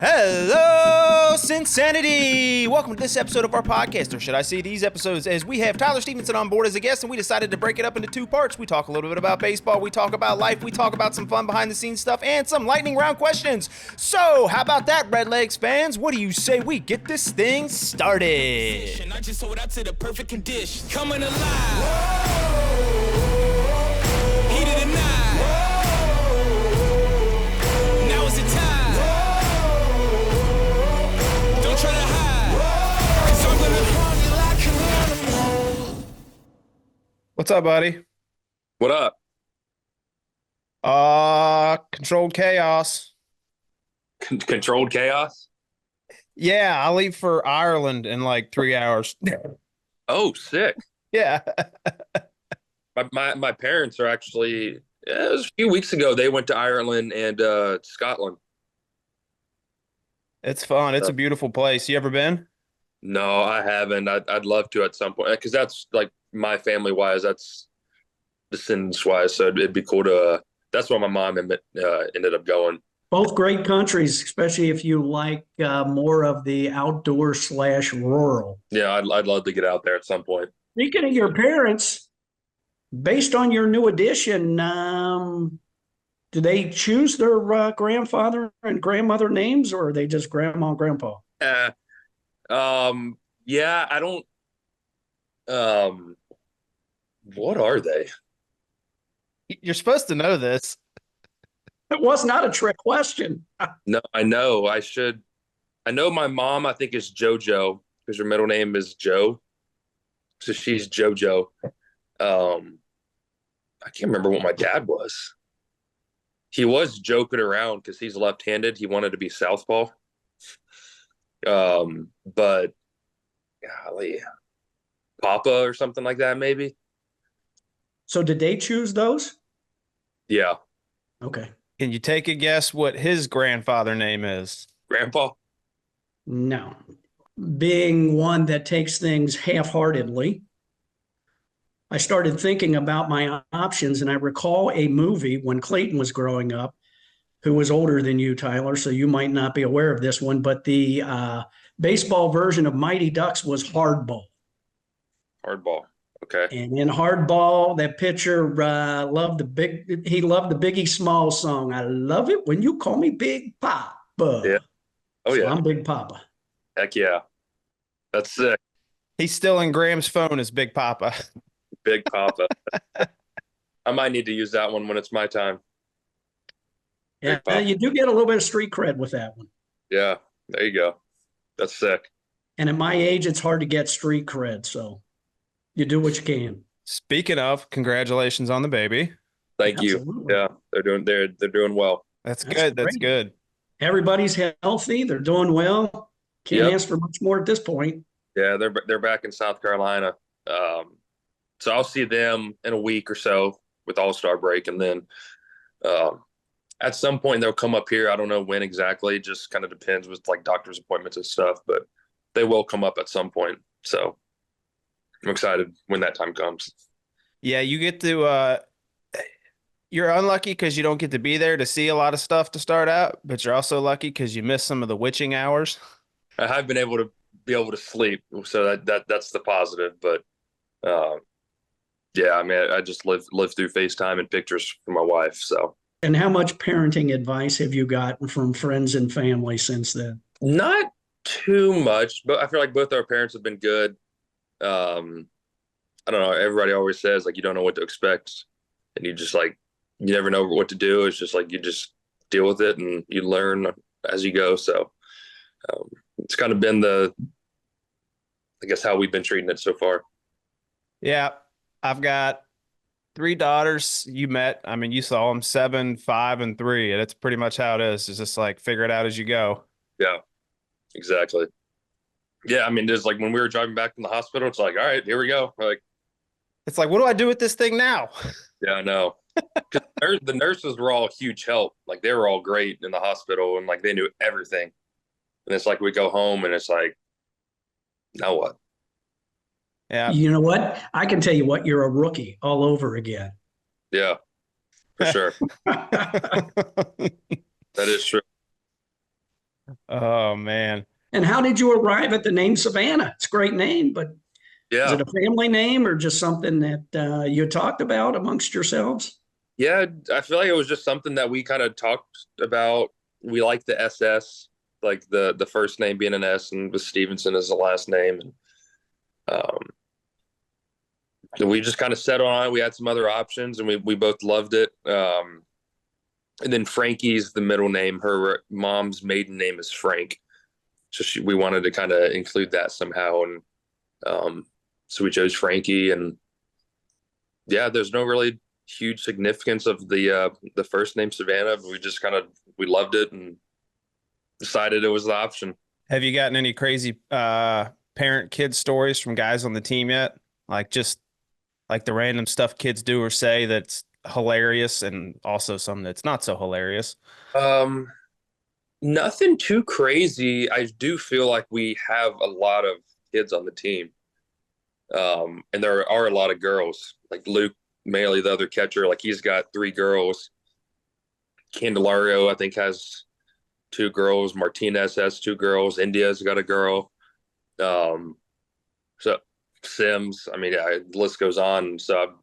Hello, CinSanity! Welcome to this episode of our podcast, or should I say these episodes, as we have Tyler Stephenson on board as a guest, and we decided to break it up into two parts. We talk a little bit about baseball, we talk about life, we talk about some fun behind-the-scenes stuff, and some lightning round questions. So, how about that, Redlegs fans? What do you say we get this thing started? I just sold out to the perfect condition. Coming alive. Heat of the night. Now is the time. Don't try to hide. 'Cause I'm gonna harm you like an animal. What's up, buddy? What up? Controlled chaos. Controlled chaos? Yeah, I leave for Ireland in like 3 hours. Oh, sick. Yeah. My parents are actually, it was a few weeks ago, they went to Ireland and Scotland. It's fun. It's a beautiful place. You ever been? No, I haven't. I'd love to at some point because that's like my family wise, that's descendants wise. So it'd be cool to, that's why my mom ended up going. Both great countries, especially if you like more of the outdoor / rural. Yeah, I'd love to get out there at some point. Speaking of your parents, based on your new addition, do they choose their grandfather and grandmother names, or are they just grandma and grandpa? Yeah, I don't, what are they? You're supposed to know this. It was not a trick question. No, I know. I should. I know my mom, I think, is JoJo because her middle name is Joe. So she's JoJo. I can't remember what my dad was. He was joking around because he's left-handed. He wanted to be southpaw. But golly, Papa or something like that, maybe. So did they choose those? Yeah, Okay. Can you take a guess what his grandfather name is? Grandpa. No. Being one that takes things half-heartedly, I started thinking about my options, and I recall a movie when Clayton was growing up, who was older than you, Tyler, so you might not be aware of this one, but the baseball version of Mighty Ducks was Hardball. Hardball. Okay. And in Hardball, that pitcher loved the Biggie Smalls song. I love it when you call me Big Papa. Yeah. Oh, So yeah. I'm Big Papa. Heck yeah. That's sick. He's still in Graham's phone as Big Papa. Big Papa. I might need to use that one when it's my time. Yeah, you do get a little bit of street cred with that one. Yeah, there you go. That's sick. And at my age, it's hard to get street cred. So you do what you can. Speaking of, congratulations on the baby. Thank you. Absolutely. Yeah, they're doing well. That's That's good. That's great. good. Everybody's healthy. They're doing well. Can't Yep. ask for much more at this point. Yeah, they're back in South Carolina. So I'll see them in a week or so with All-Star break, and then at some point they'll come up here. I don't know when exactly. Just kind of depends with like doctor's appointments and stuff, but they will come up at some point. So I'm excited when that time comes. Yeah, you get to you're unlucky because you don't get to be there to see a lot of stuff to start out, but you're also lucky because you miss some of the witching hours. I have been able to sleep, so that's the positive. But yeah, I mean, I just live through FaceTime and pictures from my wife. So And how much parenting advice have you gotten from friends and family since then? not too much, but I feel like both our parents have been good. I don't know. Everybody always says like you don't know what to expect, and you just like you never know what to do. It's just like you just deal with it and you learn as you go. So it's kind of been I guess how we've been treating it so far. Yeah, I've got 3 daughters. You met. I mean, you saw them 7, 5, and 3. And it's pretty much how it is. It's just like figure it out as you go. Yeah, exactly. Yeah, I mean, there's like when we were driving back from the hospital, it's like, all right, here we go. We're like, It's like, what do I do with this thing now? yeah, I know. 'Cause the nurses were all a huge help. Like they were all great in the hospital and like they knew everything. And it's like we go home and it's like, now what? Yeah. You know what? I can tell you what, you're a rookie all over again. Yeah, for sure. That is true. Oh man. And how did you arrive at the name Savannah? It's a great name, but is Yeah. it a family name or just something that you talked about amongst yourselves? Yeah. I feel like it was just something that we kind of talked about. We like the SS, like the first name being an S and with Stevenson as the last name. And we just kind of settled on it. We had some other options and we both loved it. And then Frankie's the middle name. Her mom's maiden name is Frank. So we wanted to kind of include that somehow. And so we chose Frankie. And yeah, there's no really huge significance of the first name Savannah. But we loved it and decided it was the option. Have you gotten any crazy parent kid stories from guys on the team yet? Like just like the random stuff kids do or say that's hilarious, and also some that's not so hilarious. Nothing too crazy. I do feel like we have a lot of kids on the team. And there are a lot of girls. Like Luke Maley, the other catcher, like he's got 3 girls. Candelario, I think, has 2 girls. Martinez has 2 girls. India's got a girl. So Sims, I mean, the list goes on. So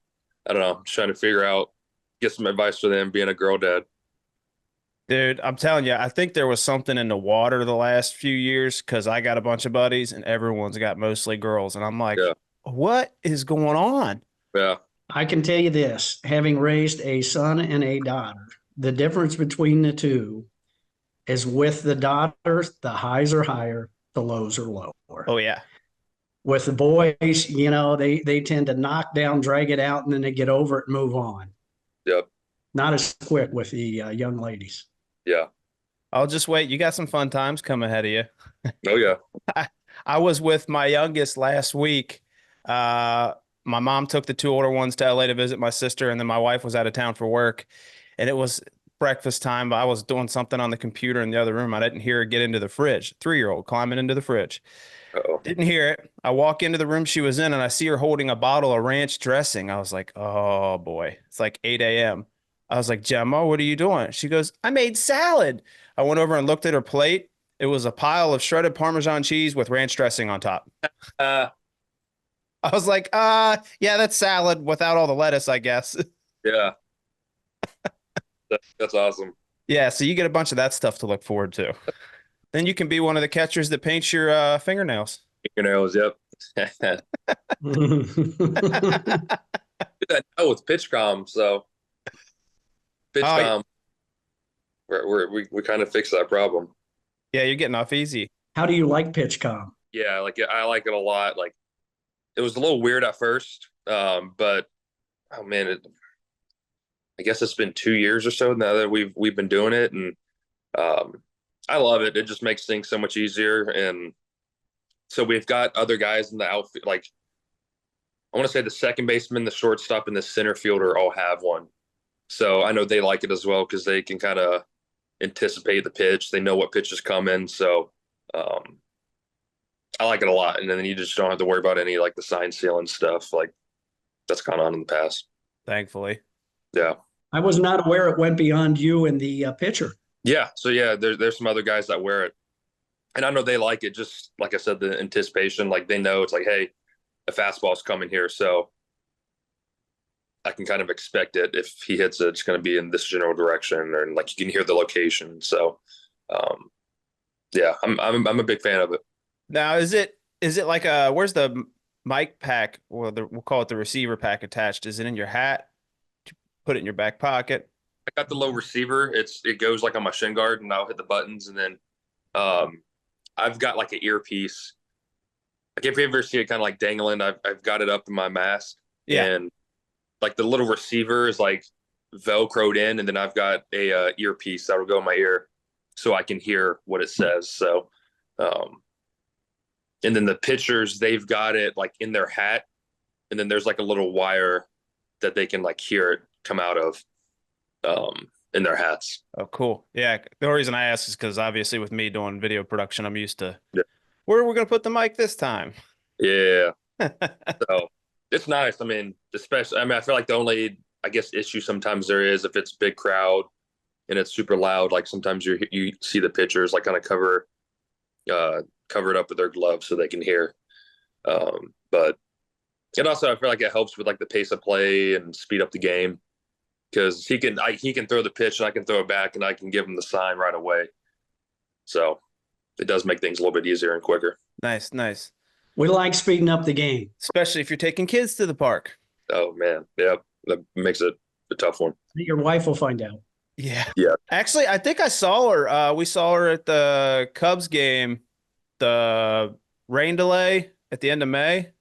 I don't know. I'm trying to figure out, get some advice for them being a girl dad. Dude, I'm telling you, I think there was something in the water the last few years because I got a bunch of buddies and everyone's got mostly girls. And I'm like, Yeah. what is going on? Yeah. I can tell you this, having raised a son and a daughter, the difference between the two is with the daughters, the highs are higher, the lows are lower. Oh, yeah. With the boys, they tend to knock down, drag it out, and then they get over it and move on. Yep. Not as quick with the young ladies. Yeah. I'll just wait. You got some fun times coming ahead of you. Oh, yeah. I was with my youngest last week. My mom took the 2 older ones to LA to visit my sister, and then my wife was out of town for work. And it was breakfast time, but I was doing something on the computer in the other room. I didn't hear her get into the fridge. 3-year-old climbing into the fridge. Uh-oh. Didn't hear it. I walk into the room she was in, and I see her holding a bottle of ranch dressing. I was like, oh, boy. It's like 8 a.m. I was like, Gemma, what are you doing? She goes, I made salad. I went over and looked at her plate. It was a pile of shredded Parmesan cheese with ranch dressing on top. Uh, I was like, yeah, that's salad without all the lettuce, I guess. yeah. That's awesome. Yeah, so you get a bunch of that stuff to look forward to. Then you can be one of the catchers that paints your fingernails. Fingernails, yep. Do that now with PitchCom, so PitchCom, we kind of fixed that problem. Yeah, you're getting off easy. How do you like PitchCom? Yeah, I like it a lot. Like it was a little weird at first, but oh man, I guess it's been 2 years or so now that we've been doing it, and I love it. It just makes things so much easier. And so we've got other guys in the outfield, like I want to say the second baseman, the shortstop, and the center fielder all have one. So I know they like it as well because they can kind of anticipate the pitch. They know what pitch is coming. So I like it a lot. And then you just don't have to worry about any like the sign stealing stuff. Like that's gone on in the past. Thankfully. Yeah. I was not aware it went beyond you and the pitcher. Yeah. So yeah, there's some other guys that wear it. And I know they like it, just like I said, the anticipation, like they know it's like, hey, a fastball's coming here. So I can kind of expect it. If he hits it, it's going to be in this general direction, and like you can hear the location. So yeah, I'm a big fan of it. Now, is it like where's the mic pack, or we'll call it the receiver pack attached? Is it in your hat? Put it in your back pocket? I got the low receiver. It goes like on my shin guard, and I'll hit the buttons, and then I've got like an earpiece. Like if you ever see it kind of like dangling, I've got it up in my mask. Yeah. And like the little receiver is like Velcroed in, and then I've got a earpiece that'll go in my ear so I can hear what it says. So, and then the pitchers, they've got it like in their hat, and then there's like a little wire that they can like hear it come out of in their hats. Oh, cool. Yeah. The only reason I ask is because obviously with me doing video production, I'm used to where we're going to put the mic this time. Yeah. So it's nice. I mean, especially, I feel like the only, I guess, issue sometimes there is if it's big crowd and it's super loud. Like sometimes you see the pitchers like kind of cover it up with their gloves so they can hear. But and also I feel like it helps with like the pace of play and speed up the game, because he can throw the pitch and I can throw it back and I can give him the sign right away. So it does make things a little bit easier and quicker. Nice. We like speeding up the game. Especially if you're taking kids to the park. Oh man, yeah, that makes it a tough one. Your wife will find out. Yeah. Yeah. Actually, I think I saw her. We saw her at the Cubs game, the rain delay at the end of May.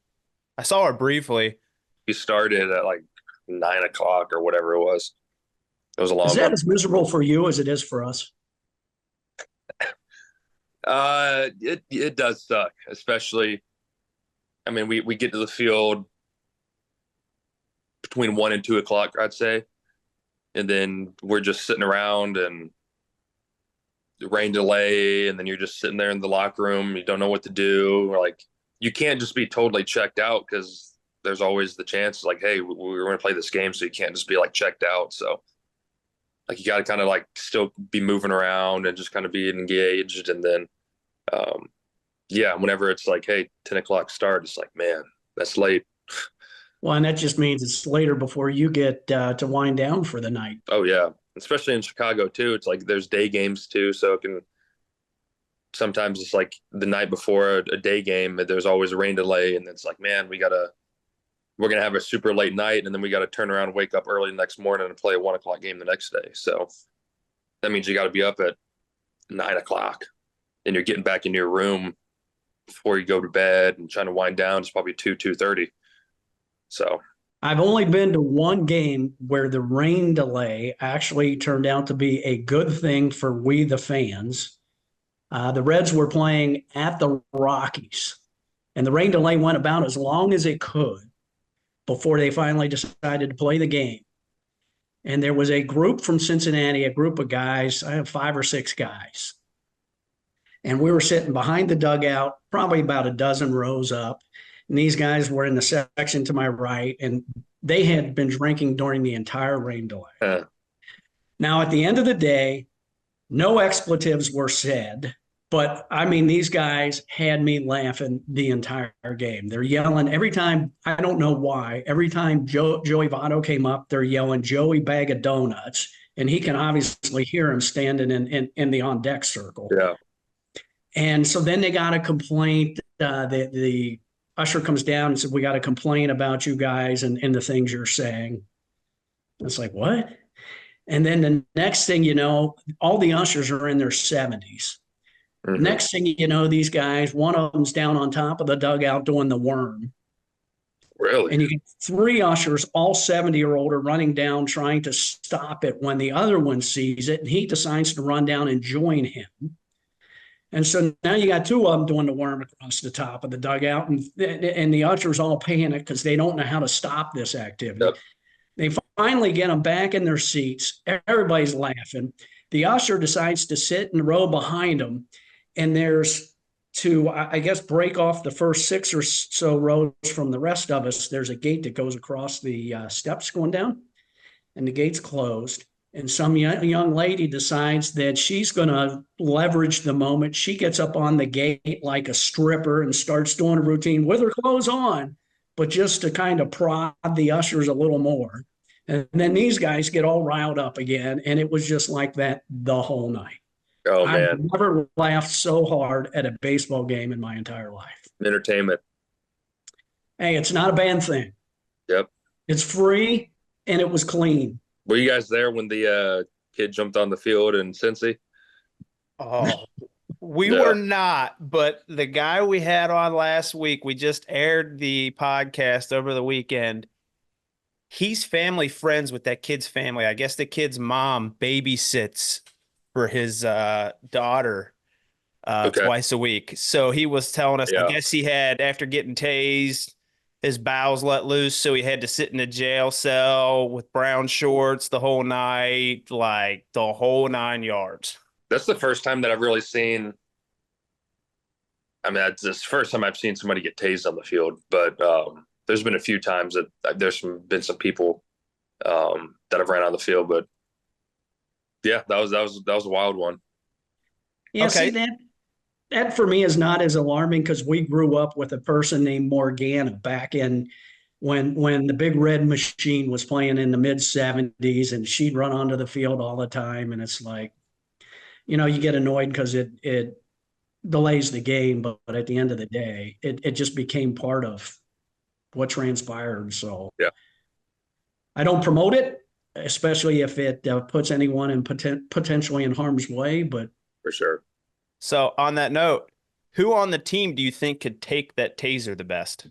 I saw her briefly. We started at like 9 o'clock or whatever it was. It was a long. Is that as miserable for you as it is for us? It does suck, especially. I mean, we get to the field between 1 and 2 o'clock, I'd say, and then we're just sitting around and the rain delay, and then you're just sitting there in the locker room. You don't know what to do. Or like, you can't just be totally checked out, because there's always the chance like, hey, we're going to play this game, so you can't just be like checked out. So like, you got to kind of like still be moving around and just kind of be engaged. And then, whenever it's like, hey, 10 o'clock start, it's like, man, that's late. Well, and that just means it's later before you get to wind down for the night. Oh yeah, especially in Chicago too. It's like there's day games too, so it can sometimes it's like the night before a day game, there's always a rain delay, and it's like, man, we're gonna have a super late night, and then we got to turn around and wake up early the next morning and play a 1 o'clock game the next day. So that means you got to be up at 9 o'clock, and you're getting back in your room before you go to bed and trying to wind down. It's probably 2:30. So I've only been to one game where the rain delay actually turned out to be a good thing for we, the fans. The Reds were playing at the Rockies, and the rain delay went about as long as it could before they finally decided to play the game. And there was a group from Cincinnati, a group of guys, I have 5 or 6 guys. And we were sitting behind the dugout, probably about a dozen rows up. And these guys were in the section to my right, and they had been drinking during the entire rain delay. Now, at the end of the day, no expletives were said, but I mean, these guys had me laughing the entire game. They're yelling every time. I don't know why. Every time Joey Votto came up, they're yelling, "Joey, bag of donuts." And he can obviously hear him standing in the on deck circle. Yeah. And so then they got a complaint. The usher comes down and said, "We got a complaint about you guys and the things you're saying." It's like, what? And then the next thing you know, all the ushers are in their 70s. Mm-hmm. Next thing you know, these guys, one of them's down on top of the dugout doing the worm. Really? And you get 3 ushers, all 70 or older, running down trying to stop it when the other one sees it, and he decides to run down and join him. And so now you got 2 of them doing the worm across the top of the dugout, and the ushers all panic because they don't know how to stop this activity. Yep. They finally get them back in their seats. Everybody's laughing. The usher decides to sit in the row behind them, and there's to, I guess, break off the first 6 or so rows from the rest of us. There's a gate that goes across the steps going down, and the gate's closed. And some young lady decides that she's going to leverage the moment. She gets up on the gate like a stripper and starts doing a routine with her clothes on, but just to kind of prod the ushers a little more. And then these guys get all riled up again. And it was just like that the whole night. Oh, man. I've never laughed so hard at a baseball game in my entire life. Entertainment. Hey, it's not a bad thing. Yep. It's free and it was clean. Were you guys there when the kid jumped on the field in Cincy? Oh, we were not, but the guy we had on last week, we just aired the podcast over the weekend. He's family friends with that kid's family. I guess the kid's mom babysits for his daughter twice a week. So he was telling us, I guess he had, after getting tased, his bowels let loose, so he had to sit in a jail cell with brown shorts the whole night, like the whole 9 yards. That's the first time that I've really seen. I mean, it's the first time I've seen somebody get tased on the field, but there's been a few times that there's been some people that have ran on the field, but Yeah, that was a wild one. Yeah, Okay. see that for me is not as alarming because we grew up with a person named Morgana back in when the big red machine was playing in the mid 70s, and she'd run onto the field all the time. And it's like, you get annoyed because it delays the game, but at the end of the day, it just became part of what transpired. So Yeah, I don't promote it, especially if it puts anyone in potentially in harm's way. But for sure. So on that note, who on the team do you think could take that taser the best?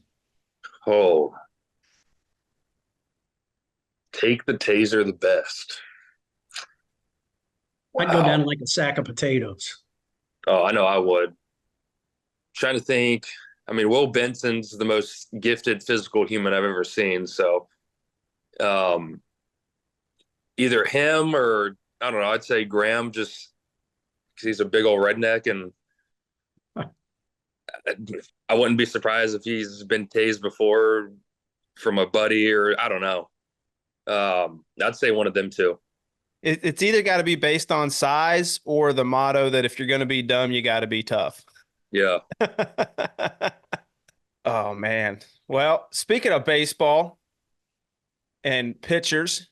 Oh, take the taser the best. I'd go down Wow. like a sack of potatoes. Oh, I know I would. Trying to think. I mean, Will Benson's the most gifted physical human I've ever seen. So, um, either him or I don't know. I'd say Graham, just because he's a big old redneck, and I wouldn't be surprised if he's been tased before from a buddy or I don't know. I'd say one of them too. It's either got to be based on size or the motto that if you're going to be dumb, you got to be tough. Yeah. Oh, man. Well, speaking of baseball and pitchers,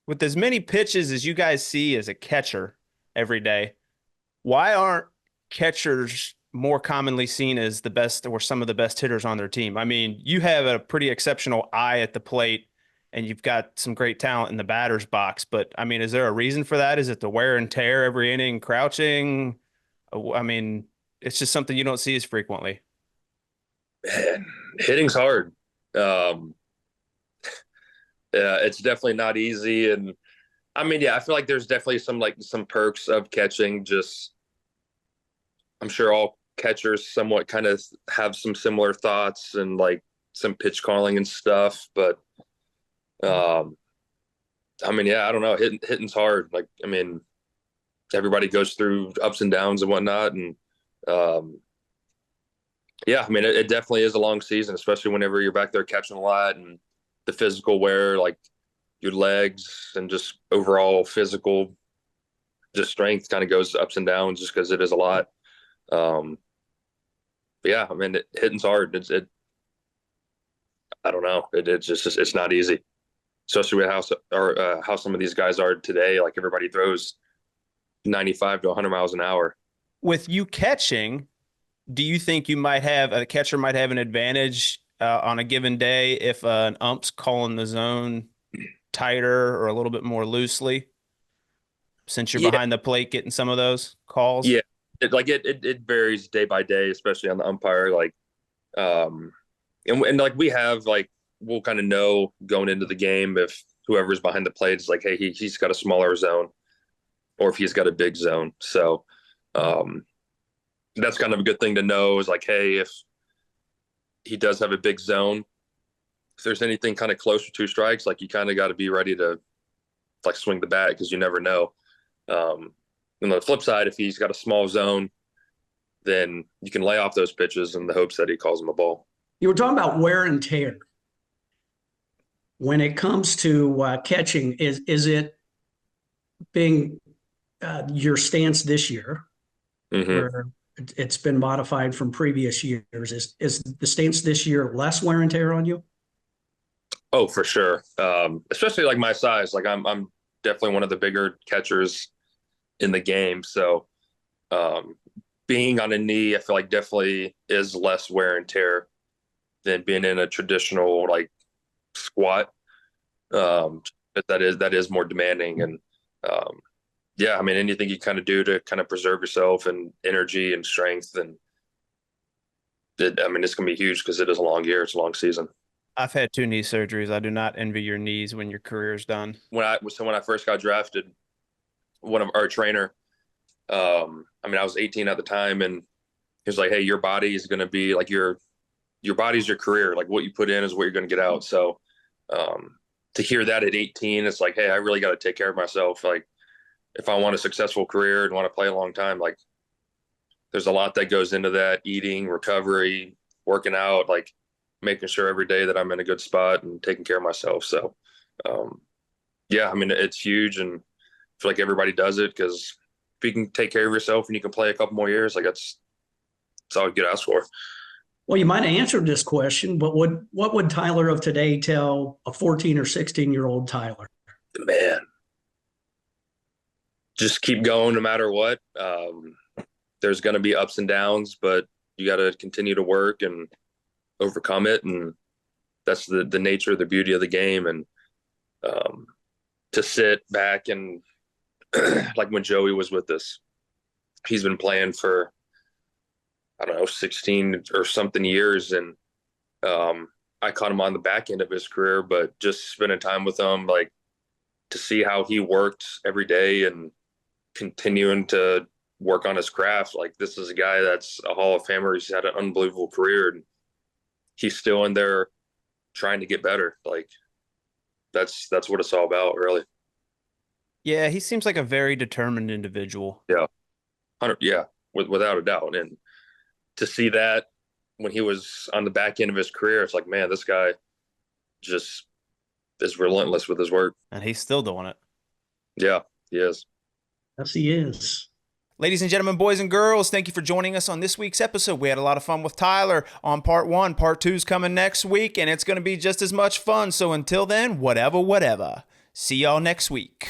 with as many pitches as you guys see as a catcher every day, why aren't catchers more commonly seen as the best or some of the best hitters on their team? I mean, you have a pretty exceptional eye at the plate and you've got some great talent in the batter's box, but I mean, is there a reason for that? Is it the wear and tear every inning, crouching? I mean, it's just something you don't see as frequently. Man, hitting's hard. Um, yeah, it's definitely not easy. And I mean, yeah, I feel like there's definitely some perks of catching. Just I'm sure all catchers somewhat kind of have some similar thoughts and like some pitch calling and stuff. But um, I mean, yeah, I don't know. Hitting's hard. Like, I mean, everybody goes through ups and downs and whatnot. And um, yeah, I mean, it definitely is a long season, especially whenever you're back there catching a lot and the physical wear, like your legs and just overall physical, just strength kind of goes ups and downs just because it is a lot. Um, but yeah, I mean, hitting's hard. I don't know. It's not easy, especially with how some of these guys are today. Like everybody throws 95 to 100 miles an hour. With you catching, do you think a catcher might have an advantage on a given day if an ump's calling the zone tighter or a little bit more loosely, since you're Yeah, behind the plate getting some of those calls? yeah. It varies day by day, especially on the umpire. Like, um, and like we'll kind of know going into the game if whoever's behind the plate is like, hey, he's got a smaller zone, or if he's got a big zone. So, that's kind of a good thing to know is like, hey, if he does have a big zone, if there's anything kind of close to two strikes, like you kind of got to be ready to like swing the bat because you never know. On the flip side, if he's got a small zone, then you can lay off those pitches in the hopes that he calls them a ball. You were talking about wear and tear. When it comes to catching, is it being your stance this year, Mm-hmm. where it's been modified from previous years? Is the stance this year less wear and tear on you? Oh, for sure. Especially like my size. Like I'm definitely one of the bigger catchers in the game. So being on a knee, I feel like definitely is less wear and tear than being in a traditional like squat. But that is more demanding. And yeah, I mean anything you kind of do to kind of preserve yourself and energy and strength, and I mean it's gonna be huge because it is a long year. It's a long season. I've had 2 knee surgeries. I do not envy your knees when your career is done. When I first got drafted, one of our trainer, I mean I was 18 at the time, and he was like, "Hey, your body is going to be like your body's your career. Like what you put in is what you're going to get out." So to hear that at 18, it's like, "Hey, I really got to take care of myself. Like if I want a successful career and want to play a long time, like there's a lot that goes into that: eating, recovery, working out, like making sure every day that I'm in a good spot and taking care of myself." So, yeah, I mean, it's huge. And feel like everybody does it because if you can take care of yourself and you can play a couple more years, like that's all you could ask for. Well, you might have answered this question, but what would Tyler of today tell a 14 or 16-year-old Tyler? Man, just keep going no matter what. There's going to be ups and downs, but you got to continue to work and overcome it. And that's the nature, the beauty of the game. And to sit back and like when Joey was with us, he's been playing for, I don't know, 16 or something years. And I caught him on the back end of his career, but just spending time with him, like to see how he worked every day and continuing to work on his craft. Like this is a guy that's a Hall of Famer. He's had an unbelievable career and he's still in there trying to get better. Like that's what it's all about, really. Yeah, he seems like a very determined individual. Yeah. Yeah, without a doubt. And to see that when he was on the back end of his career, it's like, man, this guy just is relentless with his work. And he's still doing it. Yeah, he is. Yes, he is. Ladies and gentlemen, boys and girls, thank you for joining us on this week's episode. We had a lot of fun with Tyler on part 1. Part 2 is coming next week, and it's going to be just as much fun. So until then, whatever. See y'all next week.